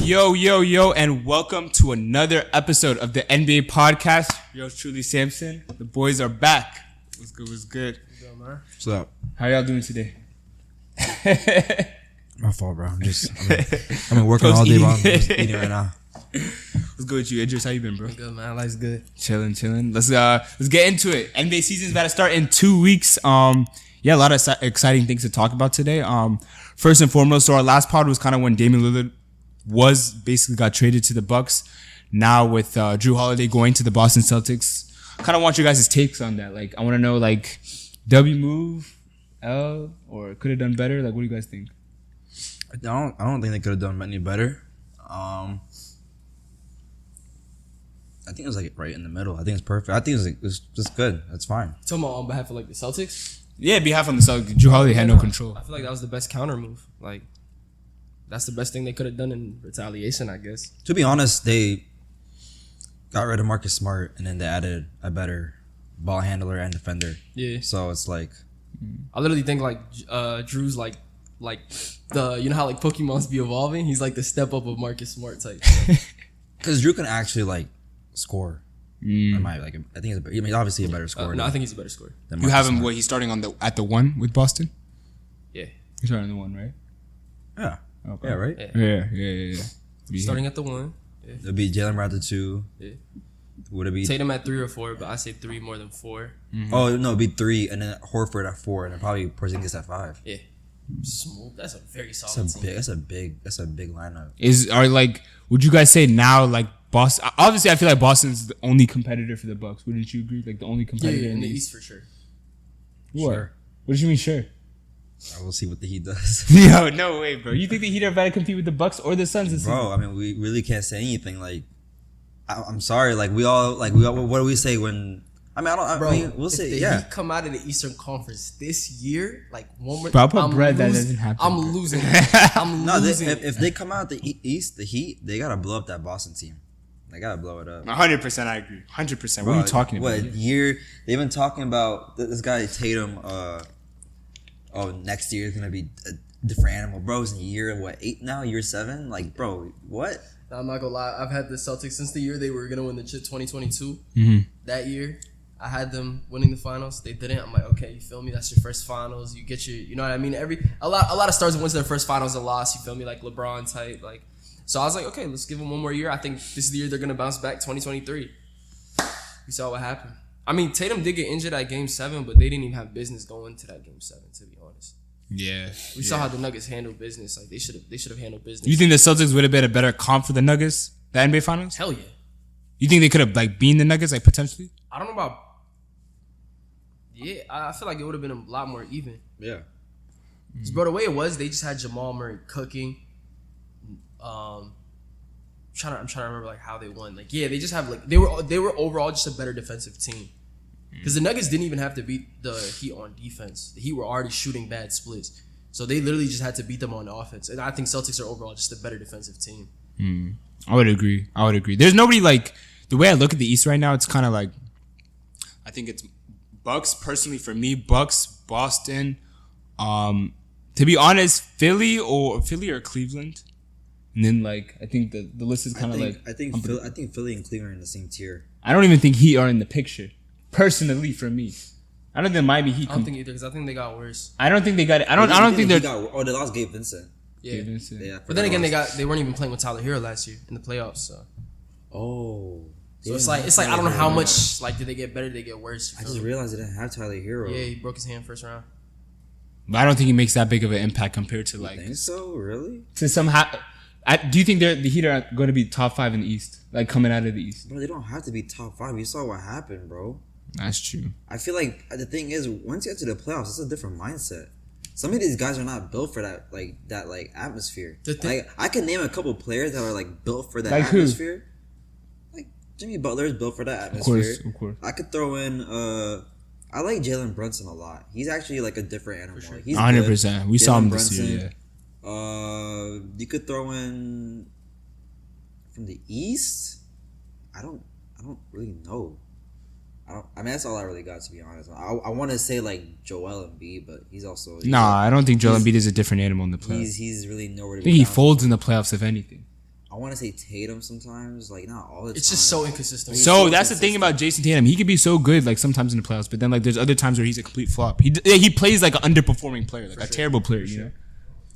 Yo, and welcome to another episode of the NBA podcast. Yours truly, Samson. The boys are back. What's good? What's good, man? What's up? How y'all doing today? My fault, bro. I've been working all day long. I'm just eating right now. What's good with you, Idris? How you been, bro? Good, man. Life's good. Chilling. Let's get into it. NBA season's about to start in 2 weeks. A lot of exciting things to talk about today. First and foremost, so our last pod was kind of when Damian Lillard got traded to the Bucks. Now with Drew Holiday going to the Boston Celtics, kind of want your guys' takes on that. Like, I want to know, like, W move, L, or could have done better. Like, what do you guys think? I don't think they could have done any better. I think it was like right in the middle. I think it's perfect. I think it's just good. That's fine. Talking about on behalf of like the Celtics. Yeah, behalf on the Celtics. Drew Holiday had no control. I feel like that was the best counter move. Like, that's the best thing they could have done in retaliation, I guess. To be honest, they got rid of Marcus Smart and then they added a better ball handler and defender. Yeah. So it's like, I literally think like Drew's like the, you know how like Pokemons be evolving. He's like the step up of Marcus Smart type. because Drew can actually like score. I think he's obviously a better scorer. No, I think he's a better scorer. You have him. What, he's starting at the one with Boston? Yeah. He's starting on the one, right? Yeah. Okay. Yeah. Right. Yeah. Starting at the one. Yeah. It'll be Jalen Brown at the 2. Yeah. Would it be Tatum at 3 or 4? But I say 3 more than 4. Mm-hmm. Oh no, it'd be 3, and then Horford at 4, and then probably Porzingis at 5. Yeah. Smooth. That's a very solid team. That's a big lineup. Would you guys say now, like, Boston? Obviously, I feel like Boston's the only competitor for the Bucks. Wouldn't you agree? Like, the only competitor in the East for sure. Sure. What do you mean, sure? I will see what the Heat does. Yo, no way, bro. You think the Heat are about to compete with the Bucks or the Suns this season? Bro, I mean, we really can't say anything. Like, I'm sorry. Like, we all. What do we say when? I mean, we'll say, if yeah. Heat come out of the Eastern Conference this year, like one more. Bro, I'll put bread that doesn't happen. I'm losing. If they come out the East, the Heat, they gotta blow up that Boston team. They gotta blow it up. 100%, I agree. 100%. What are you talking about? What year? They've been talking about this guy Tatum. Next year is gonna be a different animal, bro. It's in year 8 now? Year 7? Like, bro, what? I'm not gonna lie. I've had the Celtics since the year they were gonna win the chip 2022. Mm-hmm. That year, I had them winning the finals. They didn't. I'm like, okay, you feel me? That's your first finals. You get you know what I mean? A lot of stars went to their first finals and lost. You feel me? Like LeBron type. Like, so I was like, okay, let's give them one more year. I think this is the year they're gonna bounce back. 2023. We saw what happened. I mean, Tatum did get injured at Game 7, but they didn't even have business going to that Game 7. To be honest. Yeah. We saw how the Nuggets handled business. Like they should have handled business. You think the Celtics would have been a better comp for the Nuggets, the NBA Finals? Hell yeah. You think they could have like beaten the Nuggets, like potentially? I don't know about. Yeah, I feel like it would have been a lot more even. Yeah. Bro, the way it was, they just had Jamal Murray cooking. I'm trying to remember like how they won. Like, yeah, they just have like they were overall just a better defensive team. Because the Nuggets didn't even have to beat the Heat on defense. The Heat were already shooting bad splits. So they literally just had to beat them on offense. And I think Celtics are overall just a better defensive team. I would agree. There's nobody like, the way I look at the East right now, it's kind of like, I think it's Bucks, personally for me, Bucks, Boston, to be honest, Philly or Cleveland. And then like, I think the list is kind of like. I think Philly and Cleveland are in the same tier. I don't even think Heat are in the picture. Personally, for me, I don't think Miami Heat. I don't think either because I think they got worse. I don't think they got it. I don't think they're. They lost Gabe Vincent. Yeah. Gabe Vincent. Yeah. But then again, they weren't even playing with Tyler Hero last year in the playoffs. So. Oh. So it's like I don't know how much like did they get better, did they get worse. I just realized they didn't have Tyler Hero. Yeah, he broke his hand first round. But I don't think he makes that big of an impact compared to like. You think so? Really? To somehow. Do you think the Heat are going to be top 5 in the East, like coming out of the East? Bro, they don't have to be top 5. You saw what happened, bro. That's true. I feel like the thing is, once you get to the playoffs, it's a different mindset. Some of these guys are not built for that atmosphere. Like, I can name a couple players that are like built for that like atmosphere. Who? Like Jimmy Butler is built for that atmosphere. Of course. I could throw in. I like Jalen Brunson a lot. He's actually like a different animal. Sure. He's 100%. We saw him this Brunson. year. Yeah. You could throw in from the East. I don't really know. I mean, that's all I really got, to be honest. I want to say like Joel Embiid, but he's also. Nah, I don't think Joel Embiid is a different animal in the playoffs. He's really nowhere to I be. think he found. folds in the playoffs, if anything. I want to say Tatum sometimes, like not all the time. It's just so inconsistent. So that's the thing about Jason Tatum. He could be so good like sometimes in the playoffs, but then like there's other times where he's a complete flop. He plays like an underperforming player, like a terrible player. You know,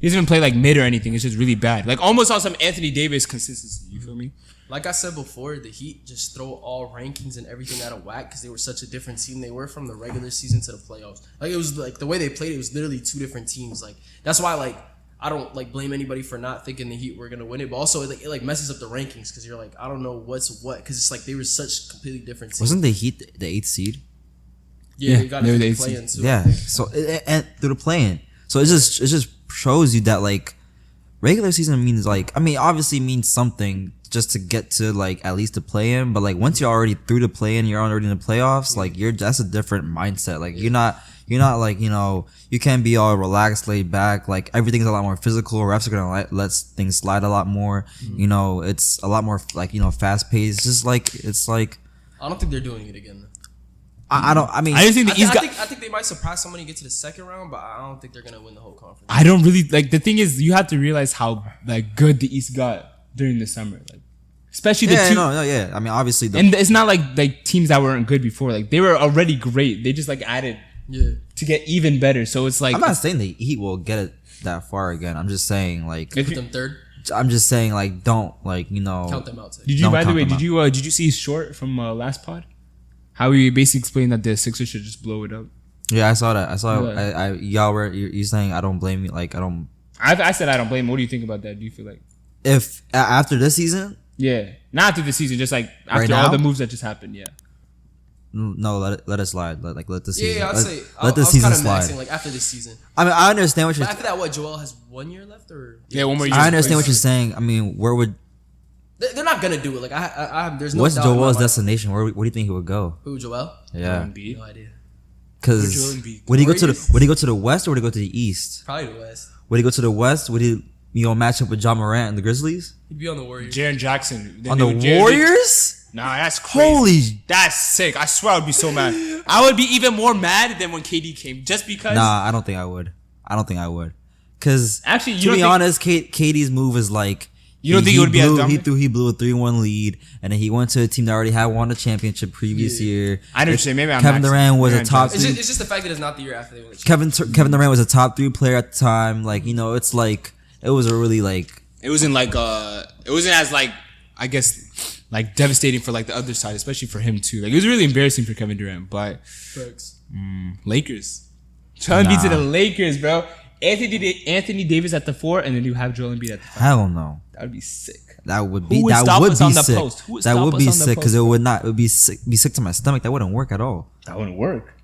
he doesn't even play like mid or anything. It's just really bad. Like almost on some Anthony Davis consistency. You feel me? Like I said before, the Heat just throw all rankings and everything out of whack because they were such a different team. They were from the regular season to the playoffs. Like it was like the way they played, it was literally two different teams. Like that's why like I don't like blame anybody for not thinking the Heat were gonna win it, but also it messes up the rankings because you're like I don't know what's what because it's like they were such completely different teams. Wasn't the Heat the 8th seed? Yeah, they got they were it the the eighth play-in too. Yeah. So and through the play-in, so it just shows you that like regular season means like obviously means something just to get to like at least the play-in, but like once you're already through the play-in, you're already in the playoffs. Like that's a different mindset. Like you're not like you can't be all relaxed, laid back. Like everything's a lot more physical. Refs are gonna let things slide a lot more. It's a lot more like fast paced. Just like it's like I don't think they're doing it again. I just think the East got. I think they might surprise somebody and get to the second round, but I don't think they're gonna win the whole conference. I don't really like the thing is you have to realize how like good the East got during the summer, like especially the two. Obviously, And it's not like teams that weren't good before. Like they were already great. They just like added to get even better. So it's like I'm not saying the Heat will get it that far again. I'm just saying like Put them third. I'm just saying like don't like Count them out. Did you by the way did you see Short from last pod? How he basically explained that the Sixers should just blow it up. Yeah, I saw that. I saw. Yeah. You're saying I don't blame you. Like I don't. I said I don't blame. What do you think about that? Do you feel like if after this season? Yeah, not after the season. Just like after right all the moves that just happened. Yeah. No, let it slide. Let the season. Yeah, I'd say let the season slide. Maxing, like after this season. I understand what you're. But after that, what Joel has 1 year left, or one more year. I understand what you're saying. Where would they're not gonna do it? Like I there's no. What's doubt in my Joel's mind. destination? Where do you think he would go? Who, Joel? Yeah, No idea. because would he go to the West or would he go to the East? Probably the West. Would he go to the West? Would he match up with John Morant and the Grizzlies? He'd be on the Warriors. Jaren Jackson On the Warriors? Nah, that's crazy. Holy, that's sick. I swear I would be so mad. I would be even more mad than when KD came, just because. Nah, I don't think I would. Because actually, to be honest, KD's move is like. You don't think it would be as dumb? He blew a 3-1 lead, and then he went to a team that already had won the championship previous year. I understand. Maybe I'm Kevin Durant was a top. It's just the fact that it's not the year after they won. Kevin Durant was a top 3 player at the time. Like it's like it was a really like. It wasn't like it wasn't as like I guess like devastating for like the other side, especially for him too. Like it was really embarrassing for Kevin Durant, but Lakers. Joel Embiid to the Lakers, bro. Anthony Davis at the 4, and then you have Joel Embiid at the 5. Hell no. That would be sick. That would be Who would that stop would us be on the sick. post? Who would That stop would us be on the sick because post? it would not. It would be sick to my stomach. That wouldn't work at all, That wouldn't work.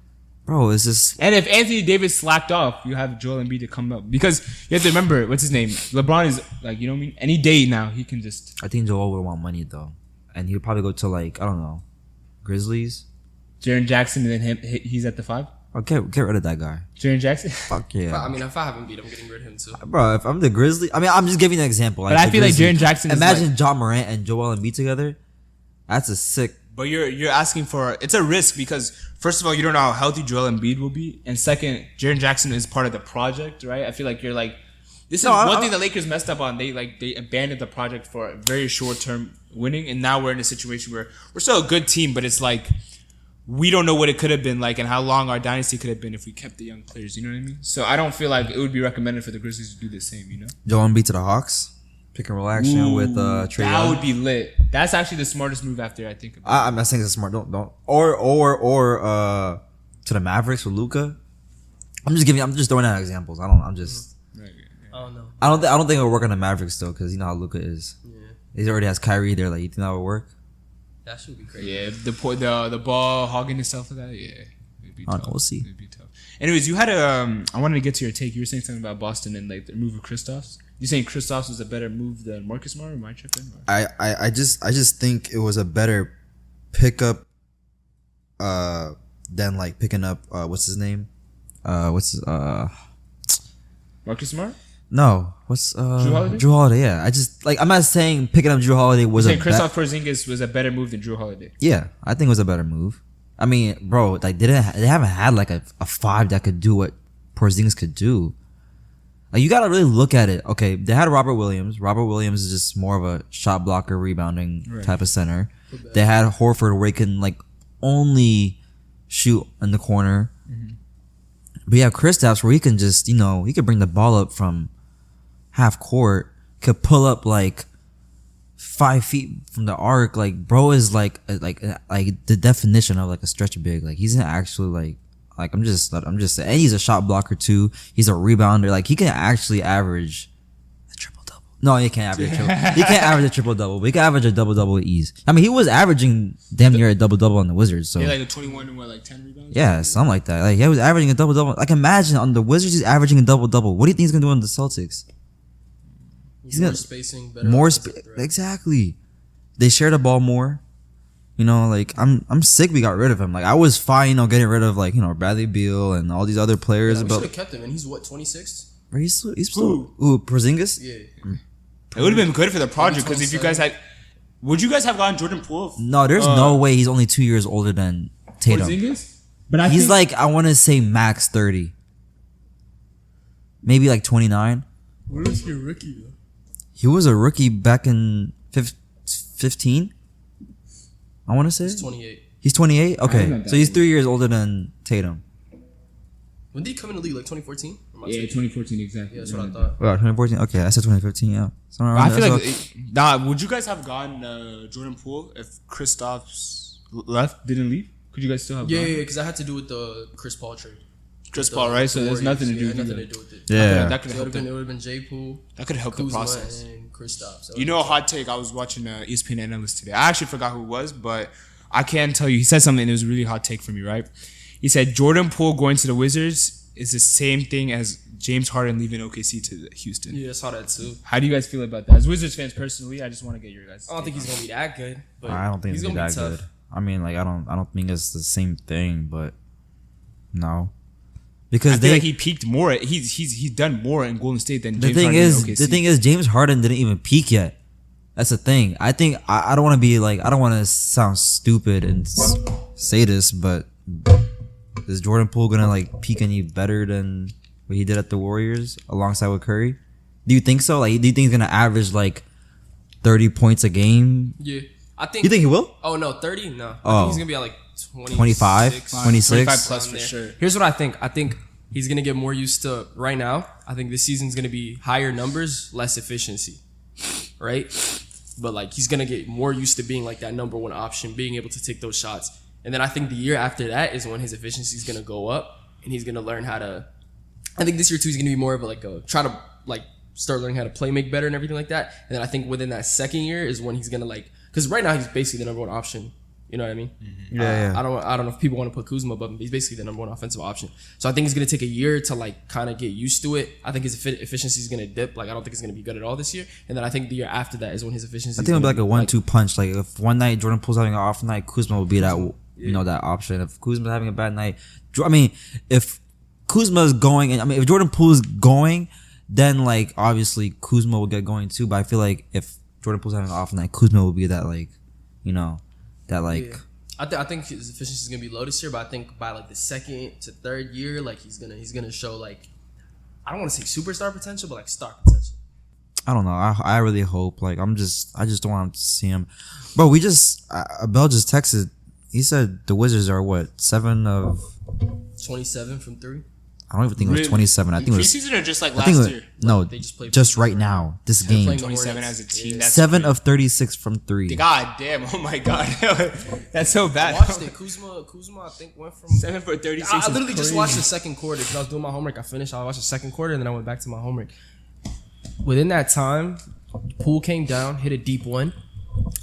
bro. It's just And if Anthony Davis slacked off, you have Joel Embiid to come up because you have to remember what's his name. LeBron is like, you know what I mean. Any day now he can just. I think Joel would want money though, and he would probably go to like I don't know, Grizzlies. Jaren Jackson and then he's at the 5. Oh, get rid of that guy. Jaren Jackson. Fuck yeah. If I haven't beat him, I'm getting rid of him too. Bro, if I'm the Grizzlies, I'm just giving you an example. But I feel like Jaren Jackson. Imagine John Morant and Joel Embiid together. That's a sick. But you're asking for it's a risk because first of all you don't know how healthy Joel Embiid will be, and second, Jaren Jackson is part of the project, right? I feel like you're like this is one thing the Lakers messed up on. They abandoned the project for very short term winning, and now we're in a situation where we're still a good team, but it's like we don't know what it could have been like and how long our dynasty could have been if we kept the young players. You know what I mean? So I don't feel like it would be recommended for the Grizzlies to do the same. You know, Joel Embiid to the Hawks. Pick and roll action with Trae Young. That would be lit. That's actually the smartest move after I think about it. I'm not saying it's smart. Don't. Or to the Mavericks with Luka. I'm just throwing out examples. I don't know. I don't think it would work on the Mavericks though, because you know how Luka is. Yeah. He already has Kyrie there. Like, you think that would work? That should be crazy. Yeah, the ball hogging and stuff like that. Yeah, it'd be tough. We'll see. It'd be tough. Anyways, you had I wanted to get to your take. You were saying something about Boston and like the move of Kristaps. You saying Kristaps was a better move than Marcus Smart, or am I tripping? I just think it was a better pickup than like picking up what's his name? Marcus Smart? No. What's Drew Holiday? Drew Holiday, yeah. I just like I'm not saying picking up Drew Holiday was saying Kristaps Porzingis was a better move than Drew Holiday. Yeah, I think it was a better move. I mean, bro, like they haven't had like a 5 that could do what Porzingis could do. Like, you gotta really look at it. Okay, they had Robert Williams. Robert Williams is just more of a shot blocker, rebounding type of center. They had Horford where he can like only shoot in the corner. But you have Kristaps where he can just, he could bring the ball up from half court, could pull up like 5 feet from the arc. Like, bro is like the definition of like a stretch big. Like, he's actually I'm just saying, and he's a shot blocker too. He's a rebounder. Like, he can actually average a triple double. No, he can't average. He can't average a triple double, but he can average a double double with ease. I mean, he was averaging damn near a double double on the Wizards. So yeah, like a 21 and what, like 10 rebounds. Yeah, something like that. Like, he was averaging a double double. Like, imagine on the Wizards, he's averaging a double double. What do you think he's gonna do on the Celtics? He's more spacing, better. More exactly. They share the ball more. Like, I'm sick we got rid of him. Like, I was fine, getting rid of like, Bradley Beal and all these other players. Yeah, we but should have kept him, and he's what, 26? He's still Porzingis? Yeah. It would have been good for the project because if you guys had, would you guys have gotten Jordan Poole? No, there's no way he's only 2 years older than Tatum. Porzingis? But he's like, I want to say max 30. Maybe like 29. Where was he a rookie though? He was a rookie back in 15. I want to say He's 28. He's 28. Okay, so he's 3 years older than Tatum. When did he come in the league? Like 2014? Yeah, 2014 exactly. Yeah, that's what I thought. Well, 2014. Okay, I said 2015. Yeah. I feel like would you guys have gotten Jordan Poole if Kristaps didn't leave? Could you guys still have? Yeah, because I had to do with the Chris Paul trade. Chris Paul, right? So there's nothing to do with it. Yeah, that could have been. It would have been J. Poole. That could help the process. And Kristaps. A hot take. I was watching ESPN analyst today. I actually forgot who it was, but I can tell you. He said something. It was a really hot take for me, right? He said Jordan Poole going to the Wizards is the same thing as James Harden leaving OKC to Houston. Yeah, I saw that too. How do you guys feel about that? As Wizards fans, personally, I just want to get your guys. I don't think he's gonna be that good. But I don't think he's gonna be that good. I mean, like, I don't think it's the same thing, but no, because I feel like he peaked more. He's done more in Golden State than James Harden in OKC. The thing is, James Harden didn't even peak yet. That's the thing. I think I don't want to be like, I don't want to sound stupid and say this, but is Jordan Poole gonna like peak any better than what he did at the Warriors alongside with Curry? Do you think so? Like, do you think he's gonna average like 30 points a game? Yeah, I think. You think he will? Oh no, 30? No. I think he's gonna be at like 25, 26, 25 plus for sure. Here's what I think. I think he's gonna get more used to right now. I think this season's gonna be higher numbers, less efficiency, right? But like, he's gonna get more used to being like that number one option, being able to take those shots. And then I think the year after that is when his efficiency is gonna go up, and he's gonna learn how to. I think this year too, he's gonna be more of try to like start learning how to play make better and everything like that. And then I think within that second year is when he's gonna like, because right now he's basically the number one option. You know what I mean? Mm-hmm. Yeah. I don't know if people want to put Kuzma above him. He's basically the number one offensive option. So I think it's gonna take a year to like kind of get used to it. I think his efficiency is gonna dip. Like, I don't think it's gonna be good at all this year. And then I think the year after that is when his efficiency. I think it'll be like a 1-2 punch. Like, if one night Jordan Poole's having an off night, Kuzma will be that that option. If Kuzma's having a bad night, if Kuzma's going, and if Jordan Poole's going, then like obviously Kuzma will get going too. But I feel like if Jordan Poole's having an off night, Kuzma will be that like, that like. Yeah. I think his efficiency is gonna be low this year, but I think by like the second to third year, like he's gonna show like, I don't want to say superstar potential, but like star potential. I don't know. I really hope. Like, I just don't want to see him. Bro, Abel just texted. He said the Wizards are what, 7 of 27 from 3. I don't even think it was 27. I think it was preseason or just like last year. No, they just played just right now. This game, 27 as a team. That's 7 of 36 from 3. God damn! Oh my god, that's so bad. I watched it. Kuzma, I think went from 7 for 36. I literally just watched the second quarter because I was doing my homework. I finished. I watched the second quarter and then I went back to my homework. Within that time, Poole came down, hit a deep one,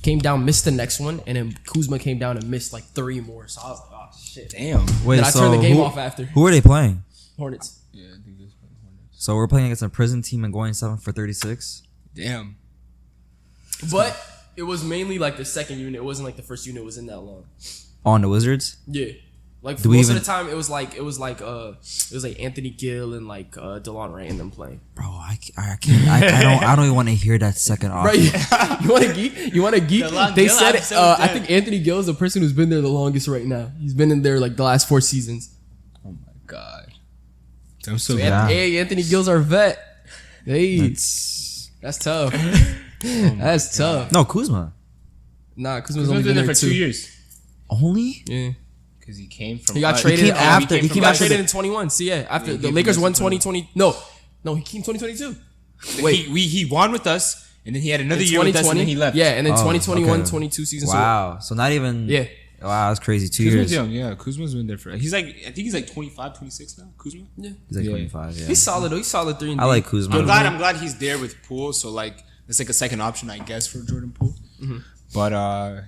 came down, missed the next one, and then Kuzma came down and missed like 3 more. So I was like, oh shit, Damn. Wait, then I turned the game off after. Who are they playing? Hornets. Yeah, I think this Hornets. So we're playing against a prison team and going 7 for 36. Damn. But it was mainly like the second unit. It wasn't like the first unit was in that long. On the Wizards? Yeah. Like Do we most even- of the time, it was like Anthony Gill and like DeLon Wright and them playing. Bro, I can't. I don't even want to hear that second option. Right? You want to geek? You want to geek? DeLon They Gill, said I'm so I dead. think Anthony Gill is the person who's been there the longest right now. He's been in there like the last 4 seasons. Oh my god. I'm so Yeah. Hey, Anthony Gill's our vet. Hey, that's tough. That's tough. No, Kuzma. Nah, Kuzma's He's only been been there there for 2 years. Only? Yeah. Because he came from. He got traded after- He came got after traded the- in 21. See, yeah, after Yeah, the he Lakers came won after 2020. No, he came 2022. Wait, he won with us, and then he had another year with us, and then he left. Yeah, and then Oh, 2021, okay. 22 season. Wow. So not even. Yeah. Wow, that's crazy. 2 Kuzma's years. young, yeah. Kuzma's been there for. He's like, I think he's like 25, 26 now. Kuzma. Yeah. He's like Yeah. 25. Yeah. He's solid though. He's solid 3 and D. I like Kuzma. I'm glad he's there with Poole, so like it's like a second option, I guess, for Jordan Poole. Mm-hmm. But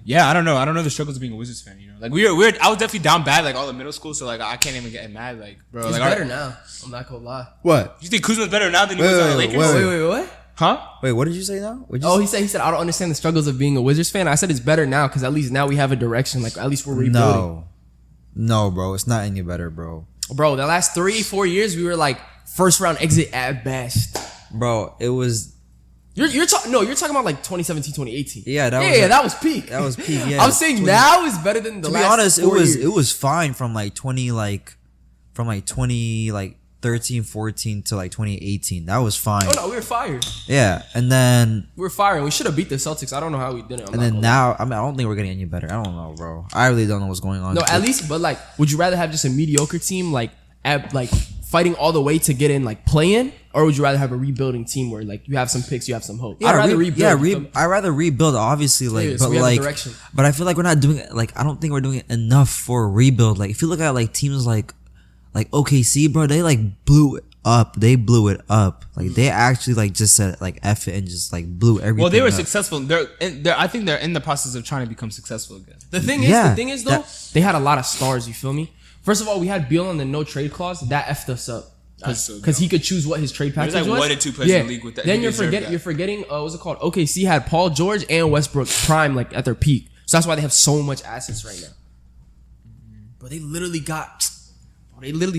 yeah, I don't know the struggles of being a Wizards fan. You know, like we were. I was definitely down bad, like all the middle school. So like I can't even get mad, like bro. He's like better now. I'm not gonna lie. What? You think Kuzma's better now than he Wait, was on the wait, Lakers? wait. Wait, what? Huh? Wait, what did you say now? What'd you Oh, say? he said I don't understand the struggles of being a Wizards fan. I said it's better now because at least now we have a direction. Like at least we're rebuilding. No, bro. It's not any better, bro. Bro, the last 3-4 years we were like first round exit at best. Bro, it was. You're talking about like 2017, 2018. Yeah, that was yeah, like- that was peak. That was peak. Yeah. I'm saying now is better than the To last. be honest, 4 years. it was fine from like 13, 14 to like 2018. That was fine. Oh no, we were fired. Yeah, and then We were fired. We should have beat the Celtics. I don't know how we didn't. and then now, I mean, I don't think we're getting any better. I don't know, bro. I really don't know what's going on. No, at least, but like, would you rather have just a mediocre team like fighting all the way to get in like play in, or would you rather have a rebuilding team where like you have some picks, you have some hope? Yeah, I'd rather rebuild. I'd rather rebuild, obviously, like, Yeah, so but we have a like, direction. but I feel like we're not doing it. Like, I don't think we're doing it enough for a rebuild. Like, if you look at like teams like OKC, bro, they like blew it up. They blew it up. Like, they actually like just said like F it and just like blew everything. Well, they were up. successful. I think they're in the process of trying to become successful again. The thing is though, they had a lot of stars. You feel me? First of all, we had Beal on the no trade clause. That effed us up. That's so Because dumb. he could choose what his trade package There's like was. 1 or 2 players in the league with that. Then who you're deserve forgetting. that. You're forgetting. What's it called? OKC had Paul George and Westbrook prime like at their peak. So that's why they have so much assets right now. But they literally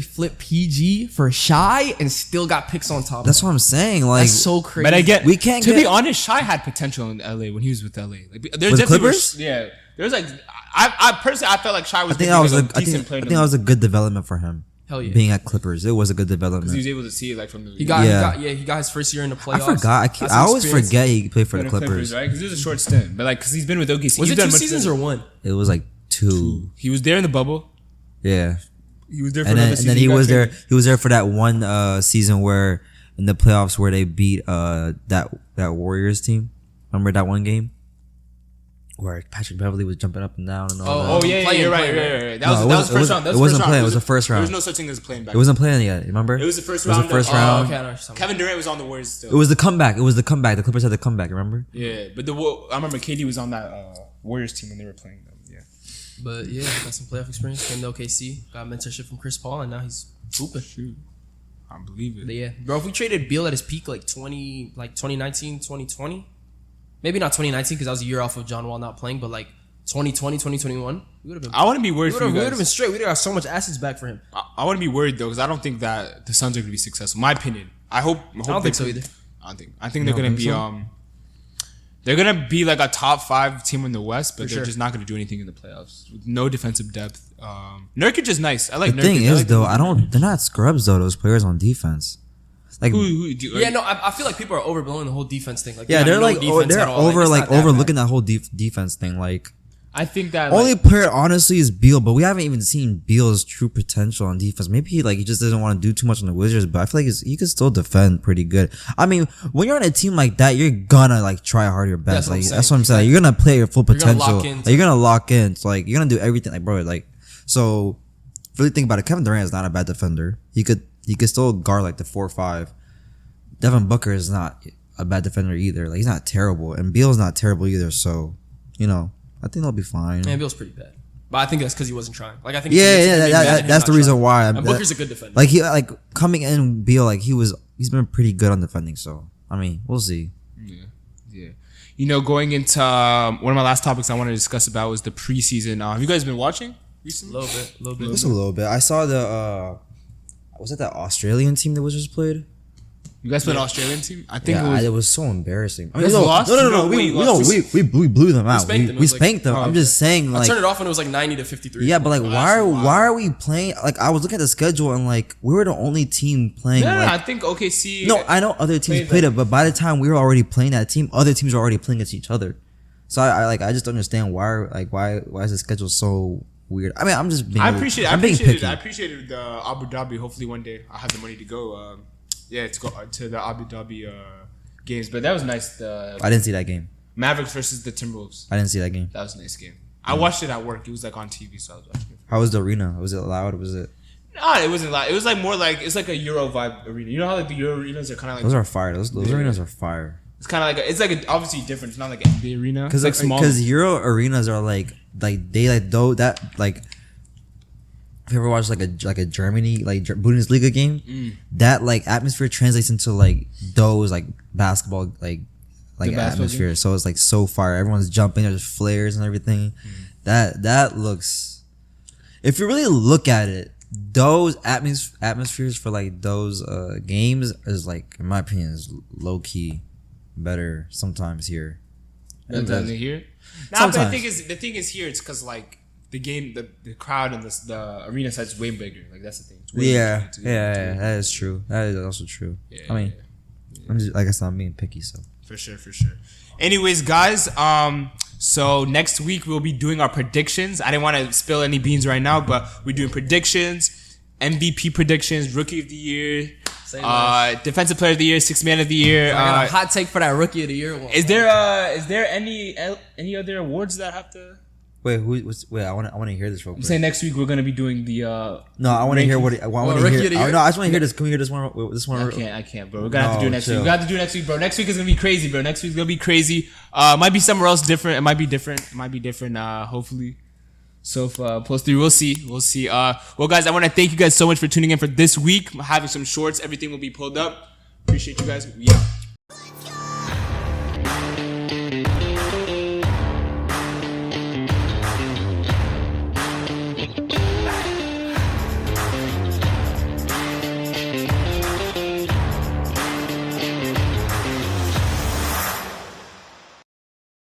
flipped PG for Shy and still got picks on top. That's of what I'm saying. Like, That's so crazy. But I get We can't to get- be honest, Shy had potential in LA when he was with LA. Like there's With definitely Clippers? yeah. There's like I personally I felt like Shy was I think gonna that was be a, like I decent think, player I think that was a good development for him. Hell yeah. Being at Clippers, it was a good development. because he was able to see it like from the he got Yeah. he got his first year in the I playoffs. forgot. Got I some always experience. forget he played for the Clippers. right? Because it was a short stint, but like because he's been with OKC. Was he's it done 2 much seasons better. or 1? It was like 2. He was there in the bubble. Yeah. He was there for And another then season. he got was there. traded. He was there for that one season where in the playoffs where they beat that Warriors team. Remember that one game where Patrick Beverly was jumping up and down and all Oh that. yeah, Playing, you're right, playing, right, right. That No, was it that was wasn't- first round. That it was wasn't first round. playing, it was the first There round. was no such thing as playing back. It wasn't playing yet. Remember? It was the first It was round. the first of- round. Okay, I know what you're talking Kevin Durant was on the Warriors still. It was the comeback. It was the comeback. The Clippers had the comeback. Remember? Yeah, but I remember KD was on that Warriors team when they were playing them. Yeah. But yeah, got some playoff experience. Came to OKC, got mentorship from Chris Paul, and now he's hooping. Shoot. I believe it. But yeah, bro, if we traded Beal at his peak, like 2019, 2020, maybe not 2019 because that was a year off of John Wall not playing, but like 2020, 2021, we would have been. I want to be worried We for would you have been guys. straight. We would have got so much assets back for him. I want to be worried though because I don't think that the Suns are going to be successful. My opinion. I hope. I don't think so either. I think they're don't going to think be so? They're gonna be like a top 5 team in the West, but For they're sure. just not gonna do anything in the playoffs. With no defensive depth. Nurkic is nice. I like The Nurkic. thing I is, like though, they're not scrubs though. Those players on defense, like, Yeah, no, I feel like people are overblowing the whole defense thing. Like, yeah, they they're have no like, defense they're at all. over, it's like not that overlooking bad. that whole defense thing. Like, I think that only like, player honestly is Beal, but we haven't even seen Beal's true potential on defense. Maybe he just doesn't want to do too much on the Wizards, but I feel like he can still defend pretty good. I mean, when you're on a team like that, you're gonna like try hard your best. That's what I'm saying. You're gonna play your full You're gonna potential. lock in. Like, you're gonna lock in. It's like you're gonna do everything. Like, bro, like, so really think about it. Kevin Durant is not a bad defender. He could still guard like the 4-5. Devin Booker is not a bad defender either. Like, he's not terrible, and Beal's not terrible either. So, I think they'll be fine. Man, Beal's pretty bad. But I think that's because he wasn't trying. Like, I think That's the reason why. And Booker's a good defender. Like coming in, Beal, like he's been pretty good on defending. So I mean, we'll see. yeah. Going into one of my last topics I wanted to discuss about was the preseason. Have you guys been watching recently? a little bit. Just a little bit. I saw was it that Australian team the Wizards played? You guys played an Australian team? I think it was so embarrassing. I You guys lost? No. We blew them out. spanked them. It We was like- spanked them. I'm just saying, I like, turned it off when it was like 90 to 53. yeah, but like, why are we playing? Like, I was looking at the schedule and like, we were the only team playing. No, like, I think OKC. no, I know other teams played it, but by the time we were already playing that team, other teams were already playing against each other. So I just don't understand why is the schedule so weird? I mean, I'm just being. I appreciate it. I'm being picky. I appreciated the Abu Dhabi. Hopefully one day I have the money to go. To go to the Abu Dhabi games. But that was nice. I didn't see that game. Mavericks versus the Timberwolves. I didn't see that game. That was a nice game. I watched it at work. It was like on TV, so I was watching it. How was the arena? Was it loud? Was it? No, it wasn't loud. It was like more like it's like a Euro vibe arena. You know how like the Euro arenas are kind of like Those are fire. Those arenas are fire. it's kind of like obviously different. It's not like NBA arena. Because It's like small. because Euro arenas are like they like though that like. If you ever watched like a Germany like Bundesliga game, that like atmosphere translates into like those like basketball like atmosphere. Game? So it's like so fire. Everyone's jumping. There's flares and everything. That looks. If you really look at it, those atmospheres for like those games is like, in my opinion, is low key better sometimes here. Sometimes here. Nah, but the thing is here. It's because like. The game, the crowd and the arena size is way bigger. Like that's the thing. Yeah, that is true. That is also true. Yeah, I mean, I'm just, like I said, I'm being picky, so for sure. Anyways, guys, so next week we'll be doing our predictions. I didn't want to spill any beans right now, but we're doing predictions, MVP predictions, Rookie of the Year, Defensive Player of the Year, Sixth Man of the Year. So I got a hot take for that Rookie of the Year one. Is there any other awards that have to? Wait, I want to hear this real quick. I'm saying next week we're gonna be doing the. No, I want to hear what I want to hear. No, I just want to hear this. Can we hear this one? I can't, bro. We're gonna have to do it next week. We got to do it next week, bro. Next week is gonna be crazy, bro. Next week's gonna be crazy. Might be somewhere else different. It might be different. Hopefully. So post 3, we'll see. Well, guys, I want to thank you guys so much for tuning in for this week. I'm having some shorts. Everything will be pulled up. Appreciate you guys. We out.